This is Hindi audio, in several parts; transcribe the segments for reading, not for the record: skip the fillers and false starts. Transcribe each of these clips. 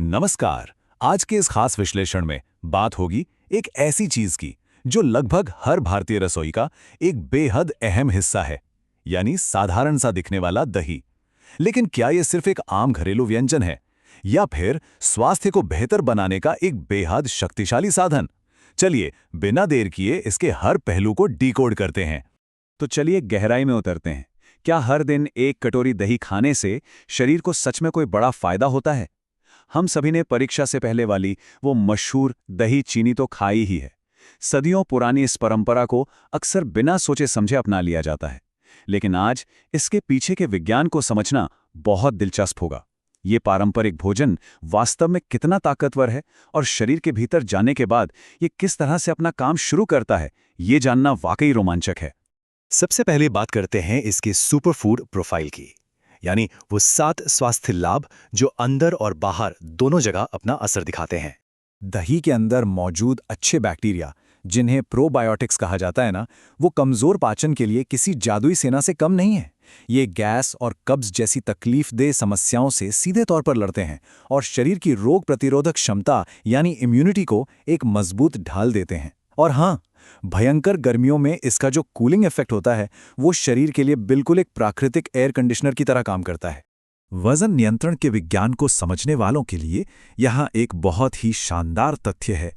नमस्कार। आज के इस खास विश्लेषण में बात होगी एक ऐसी चीज की जो लगभग हर भारतीय रसोई का एक बेहद अहम हिस्सा है, यानी साधारण सा दिखने वाला दही। लेकिन क्या यह सिर्फ एक आम घरेलू व्यंजन है या फिर स्वास्थ्य को बेहतर बनाने का एक बेहद शक्तिशाली साधन? चलिए बिना देर किए इसके हर पहलू को डिकोड करते हैं। तो चलिए गहराई में उतरते हैं। क्या हर दिन एक कटोरी दही खाने से शरीर को सच में कोई बड़ा फायदा होता है? हम सभी ने परीक्षा से पहले वाली वो मशहूर दही चीनी तो खाई ही है। सदियों पुरानी इस परंपरा को अक्सर बिना सोचे समझे अपना लिया जाता है, लेकिन आज इसके पीछे के विज्ञान को समझना बहुत दिलचस्प होगा। ये पारंपरिक भोजन वास्तव में कितना ताकतवर है और शरीर के भीतर जाने के बाद ये किस तरह से अपना काम शुरू करता है, ये जानना वाकई रोमांचक है। सबसे पहले बात करते हैं इसके सुपरफूड प्रोफाइल की, यानी वो 7 स्वास्थ्य लाभ जो अंदर और बाहर दोनों जगह अपना असर दिखाते हैं। दही के अंदर मौजूद अच्छे बैक्टीरिया, जिन्हें प्रोबायोटिक्स कहा जाता है ना, वो कमजोर पाचन के लिए किसी जादुई सेना से कम नहीं है। ये गैस और कब्ज जैसी तकलीफदेह समस्याओं से सीधे तौर पर लड़ते हैं और शरीर की रोग प्रतिरोधक क्षमता यानी इम्यूनिटी को एक मजबूत ढाल देते हैं। और हाँ, भयंकर गर्मियों में इसका जो कूलिंग इफेक्ट होता है वो शरीर के लिए बिल्कुल एक प्राकृतिक एयर कंडीशनर की तरह काम करता है। वजन नियंत्रण के विज्ञान को समझने वालों के लिए यहाँ एक बहुत ही शानदार तथ्य है।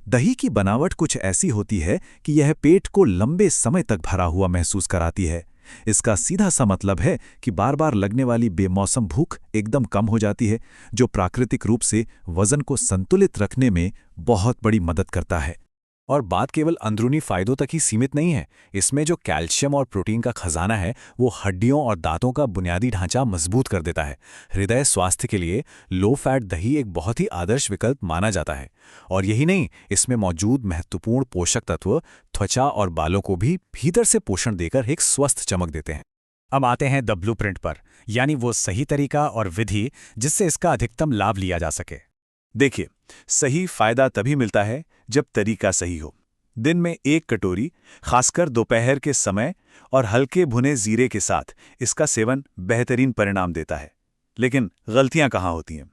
दही की बनावट कुछ ऐसी होती है कि यह पेट को लंबे समय तक भरा हुआ महसूस कराती है। इसका सीधा सा मतलब है कि बार बार लगने वाली बेमौसम भूख एकदम कम हो जाती है, जो प्राकृतिक रूप से वजन को संतुलित रखने में बहुत बड़ी मदद करता है। और बात केवल अंदरूनी फायदों तक ही सीमित नहीं है। इसमें जो कैल्शियम और प्रोटीन का खजाना है वो हड्डियों और दांतों का बुनियादी ढांचा मजबूत कर देता है। हृदय स्वास्थ्य के लिए लो फैट दही एक बहुत ही आदर्श विकल्प माना जाता है। और यही नहीं, इसमें मौजूद महत्वपूर्ण पोषक तत्व त्वचा और बालों को भी भीतर से पोषण देकर एक स्वस्थ चमक देते हैं। अब आते हैं द ब्लूप्रिंट पर, यानी वो सही तरीका और विधि जिससे इसका अधिकतम लाभ लिया जा सके। देखिए, सही फायदा तभी मिलता है जब तरीका सही हो। दिन में एक कटोरी, खासकर दोपहर के समय और हल्के भुने जीरे के साथ इसका सेवन बेहतरीन परिणाम देता है। लेकिन गलतियां कहाँ होती हैं?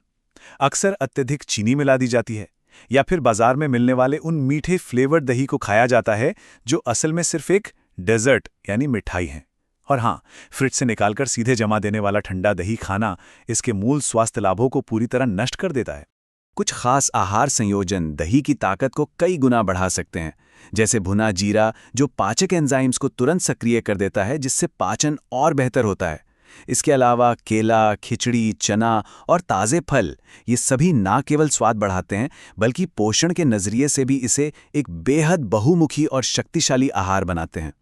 अक्सर अत्यधिक चीनी मिला दी जाती है या फिर बाजार में मिलने वाले उन मीठे फ्लेवर्ड दही को खाया जाता है जो असल में सिर्फ एक डेजर्ट यानी मिठाई है। और हाँ, फ्रिज से निकालकर सीधे जमा देने वाला ठंडा दही खाना इसके मूल स्वास्थ्य लाभों को पूरी तरह नष्ट कर देता है। कुछ खास आहार संयोजन दही की ताकत को कई गुना बढ़ा सकते हैं, जैसे भुना जीरा जो पाचक एंजाइम्स को तुरंत सक्रिय कर देता है, जिससे पाचन और बेहतर होता है। इसके अलावा केला, खिचड़ी, चना और ताज़े फल ये सभी ना केवल स्वाद बढ़ाते हैं बल्कि पोषण के नज़रिए से भी इसे एक बेहद बहुमुखी और शक्तिशाली आहार बनाते हैं।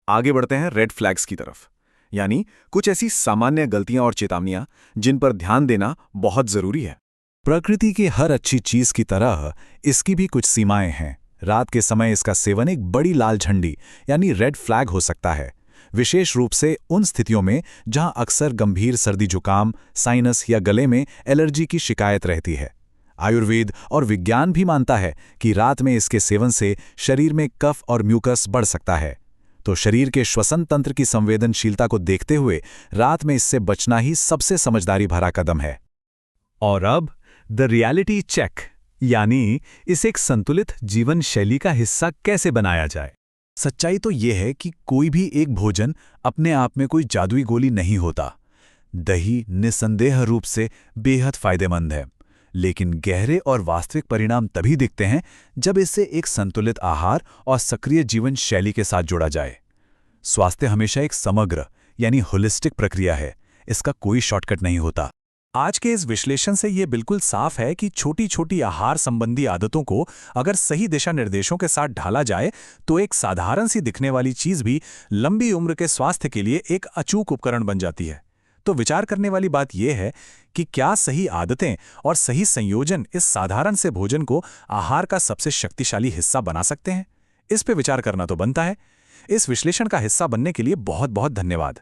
आगे बढ़ते हैं रेड फ्लैग्स की तरफ, यानी कुछ ऐसी सामान्य गलतियां और चेतावनियां जिन पर ध्यान देना बहुत ज़रूरी है। प्रकृति की हर अच्छी चीज की तरह इसकी भी कुछ सीमाएं हैं। रात के समय इसका सेवन एक बड़ी लाल झंडी यानी रेड फ्लैग हो सकता है, विशेष रूप से उन स्थितियों में जहां अक्सर गंभीर सर्दी जुकाम, साइनस या गले में एलर्जी की शिकायत रहती है। आयुर्वेद और विज्ञान भी मानता है कि रात में इसके सेवन से शरीर में कफ और म्यूकस बढ़ सकता है। तो शरीर के श्वसन तंत्र की संवेदनशीलता को देखते हुए रात में इससे बचना ही सबसे समझदारी भरा कदम है। और अब द रियलिटी चेक, यानी इसे एक संतुलित जीवन शैली का हिस्सा कैसे बनाया जाए। सच्चाई तो यह है कि कोई भी एक भोजन अपने आप में कोई जादुई गोली नहीं होता। दही निस्संदेह रूप से बेहद फायदेमंद है, लेकिन गहरे और वास्तविक परिणाम तभी दिखते हैं जब इसे एक संतुलित आहार और सक्रिय जीवन शैली के साथ जोड़ा जाए। स्वास्थ्य हमेशा एक समग्र यानी होलिस्टिक प्रक्रिया है, इसका कोई शॉर्टकट नहीं होता। आज के इस विश्लेषण से ये बिल्कुल साफ है कि छोटी छोटी आहार संबंधी आदतों को अगर सही दिशा निर्देशों के साथ ढाला जाए तो एक साधारण सी दिखने वाली चीज भी लंबी उम्र के स्वास्थ्य के लिए एक अचूक उपकरण बन जाती है। तो विचार करने वाली बात यह है कि क्या सही आदतें और सही संयोजन इस साधारण से भोजन को आहार का सबसे शक्तिशाली हिस्सा बना सकते हैं? इस पे विचार करना तो बनता है। इस विश्लेषण का हिस्सा बनने के लिए बहुत बहुत धन्यवाद।